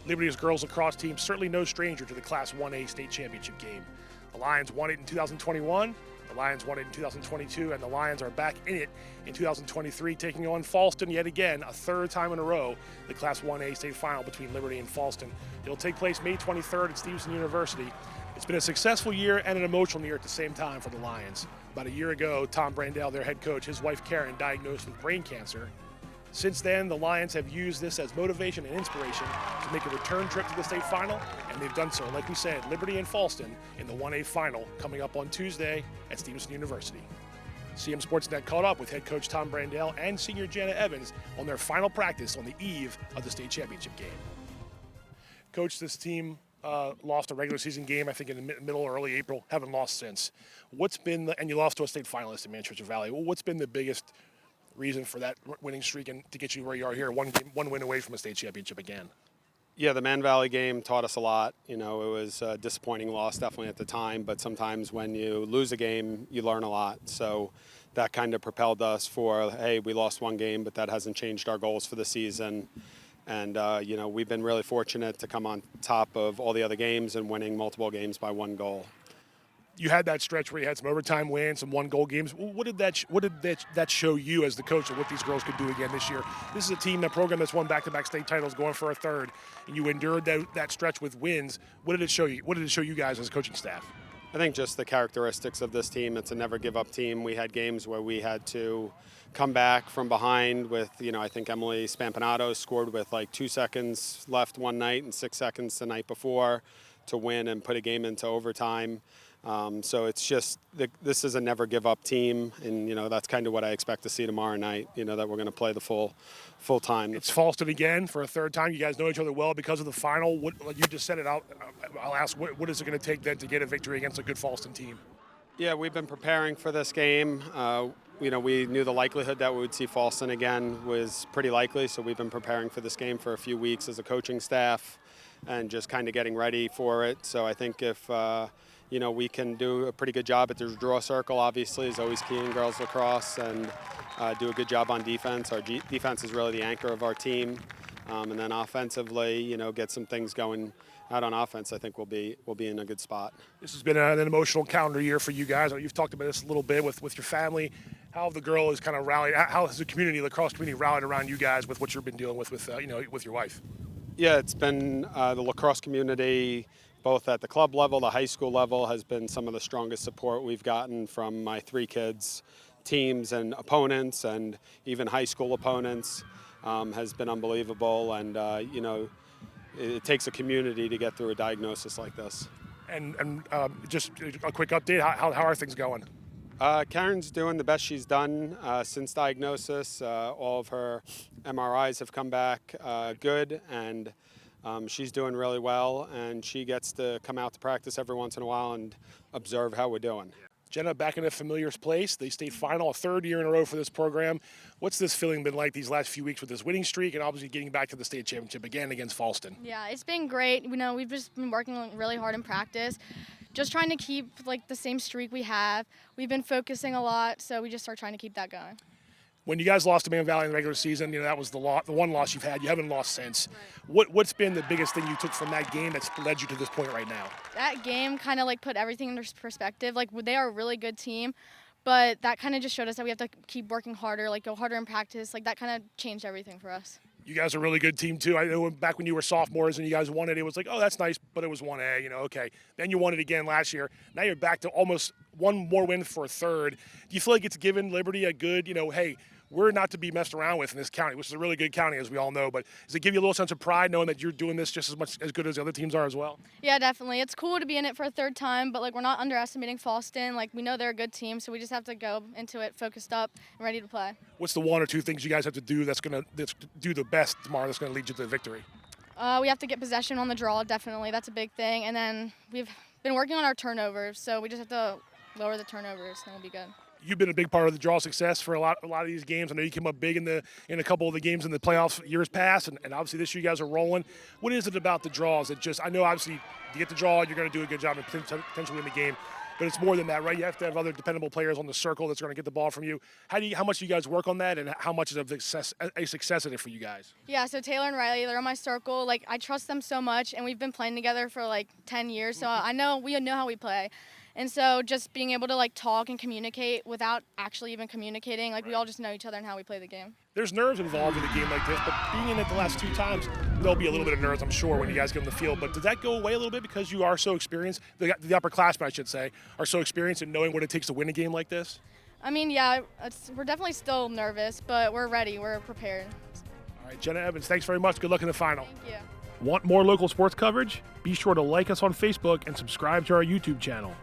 Liberty's girls lacrosse team certainly no stranger to the Class 1A state championship game. The Lions won it in 2021, the Lions won it in 2022, and the Lions are back in it in 2023, taking on Fallston yet again, a third time in a row, the Class 1A state final between Liberty and Fallston. It'll take place May 23rd at Stevenson University. It's been a successful year and an emotional year at the same time for the Lions. About a year ago, Tom Brandell, their head coach, his wife Karen, diagnosed with brain cancer. Since then, the Lions have used this as motivation and inspiration to make a return trip to the state final, and they've done so, like we said, Liberty and Fallston in the 1A final coming up on Tuesday at Stevenson University. CMSportsNet caught up with head coach Tom Brandell and senior Janet Evans on their final practice on the eve of the state championship game. Coach, this team lost a regular season game, I think in the middle or early April, haven't lost since. And you lost to a state finalist in Manchester Valley. Well, what's been the biggest reason for that winning streak and to get you where you are here, one win away from a state championship again? Yeah, the Man Valley game taught us a lot. You know, it was a disappointing loss definitely at the time, but sometimes when you lose a game, you learn a lot. So that kind of propelled us for, hey, we lost one game, but that hasn't changed our goals for the season. And, you know, we've been really fortunate to come on top of all the other games and winning multiple games by one goal. You had that stretch where you had some overtime wins, some one-goal games. What did that show you as the coach of what these girls could do again this year? This is a team, that program that's won back-to-back state titles, going for a third, and you endured that stretch with wins. What did it show you? What did it show you guys as a coaching staff? I think just the characteristics of this team. It's a never-give-up team. We had games where we had to come back from behind with, you know, I think Emily Spampanato scored with like 2 seconds left one night and 6 seconds the night before to win and put a game into overtime. So it's just, this is a never give up team, and, you know, that's kind of what I expect to see tomorrow night, you know, that we're going to play the full time. It's Fallston again for a third time. You guys know each other well because of the final. You just said it out. I'll ask, what is it going to take then to get a victory against a good Fallston team? Yeah, we've been preparing for this game. You know, we knew the likelihood that we would see Fallston again was pretty likely, so we've been preparing for this game for a few weeks as a coaching staff and just kind of getting ready for it. So I think if you know, we can do a pretty good job at the draw circle, obviously, is always key in girls lacrosse, and do a good job on defense. Our defense is really the anchor of our team. And then offensively, you know, get some things going out on offense. I think we'll be in a good spot. This has been an emotional calendar year for you guys. You've talked about this a little bit with your family. How have the girls kind of rallied? How has the community, the lacrosse community, rallied around you guys with what you've been dealing with you know, with your wife? Yeah, it's been the lacrosse community, both at the club level, the high school level, has been some of the strongest support we've gotten from my 3 kids' teams and opponents, and even high school opponents, has been unbelievable. And you know, it takes a community to get through a diagnosis like this. And just a quick update, how are things going? Karen's doing the best she's done since diagnosis. All of her MRIs have come back good, and she's doing really well, and she gets to come out to practice every once in a while and observe how we're doing. Jenna, back in a familiar place, the state final, a third year in a row for this program. What's this feeling been like these last few weeks with this winning streak and obviously getting back to the state championship again against Fallston? Yeah, it's been great. You know, we've just been working really hard in practice, just trying to keep like the same streak we have. We've been focusing a lot, so we just are trying to keep that going. When you guys lost to Man Valley in the regular season, you know, that was the one loss you've had. You haven't lost since. Right. What's been the biggest thing you took from that game that's led you to this point right now? That game kind of like put everything into perspective. Like, they are a really good team, but that kind of just showed us that we have to keep working harder, like go harder in practice. Like, that kind of changed everything for us. You guys are a really good team, too. I know back when you were sophomores and you guys won it, it was like, oh, that's nice, but it was 1A, you know, okay. Then you won it again last year. Now you're back to almost one more win for a third. Do you feel like it's given Liberty a good, you know, hey, we're not to be messed around with in this county, which is a really good county, as we all know, but does it give you a little sense of pride knowing that you're doing this just as good as the other teams are as well? Yeah, definitely. It's cool to be in it for a third time, but, like, we're not underestimating Fallston. Like, we know they're a good team, so we just have to go into it focused up and ready to play. What's the 1 or 2 things you guys have to do that's do the best tomorrow that's going to lead you to the victory? We have to get possession on the draw, definitely. That's a big thing. And then we've been working on our turnovers, so we just have to lower the turnovers, and we'll be good. You've been a big part of the draw success for a lot of these games. I know you came up big in a couple of the games in the playoffs years past, and obviously this year you guys are rolling. What is it about the draws that just, I know obviously you get the draw, you're going to do a good job and potentially win the game. but it's more than that, right? You have to have other dependable players on the circle that's going to get the ball from you. How much do you guys work on that, and how much is a success in it for you guys? Yeah, so Taylor and Riley, they're on my circle. Like, I trust them so much, and we've been playing together for like 10 years, so we know how we play. And so just being able to like talk and communicate without actually even communicating, like we all just know each other and how we play the game. There's nerves involved in a game like this, but being in it the last 2 times, there'll be a little bit of nerves, I'm sure, when you guys get on the field. But does that go away a little bit because you are so experienced? The upperclassmen, I should say, are so experienced in knowing what it takes to win a game like this? I mean, yeah, we're definitely still nervous, but we're ready. We're prepared. All right, Jenna Evans, thanks very much. Good luck in the final. Thank you. Want more local sports coverage? Be sure to like us on Facebook and subscribe to our YouTube channel.